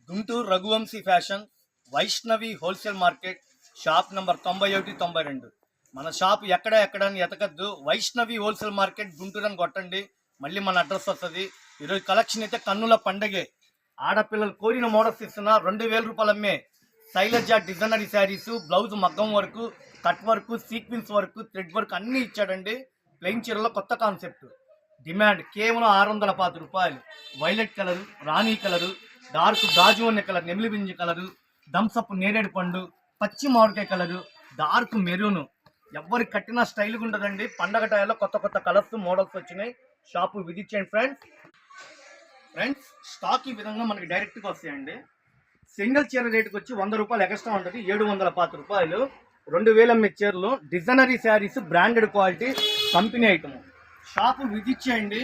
Guntur Raghuvamshi fashion Vaishnavi wholesale market shop number 9192. మన shop ఎక్కడని ఎతకద్దు. వైష్ణవి హోల్సేల్ మార్కెట్ గుంటూరు అని కొట్టండి, మళ్ళీ మన అడ్రస్ వస్తుంది. ఈరోజు కలెక్షన్ అయితే కన్నుల పండగే. ఆడపిల్లలు కోరిన మోడల్స్ ఇస్తున్నా 2000 రూపాయలు అమ్మే శైలజ డిజైనరీ శారీస్, బ్లౌజ్ మగ్గం work, cut work, sequence work, thread work అన్నీ ఇచ్చాడండి. ప్లెయిన్ చీరలో కొత్త కాన్సెప్ట్. డిమాండ్ కేవలం 610 రూపాయలు. వైలెట్ కలరు, రాణి కలరు, డార్క్ గాజు అనే కలర్, నెమిలి బింజి కలరు, థమ్సప్ నేరేడు పండు, పచ్చి మామిడికాయ కలరు, డార్క్ మెరూను. ఎవరికి కట్టిన స్టైల్గా ఉంటుందండి. పండగ టైంలో కొత్త కలర్స్ మోడల్స్ వచ్చినాయి. షాపు విజిట్ చేయండి ఫ్రెండ్స్. స్టాక్ ఈ విధంగా మనకి డైరెక్ట్గా వస్తాయండి. సింగిల్ చీర రేటుకి వచ్చి 100 రూపాయలు ఎక్స్ట్రా ఉంటుంది. 710 రూపాయలు. 2000 అమ్మే చీరలు, designery saris, branded quality, company item. Shop visit చేయండి.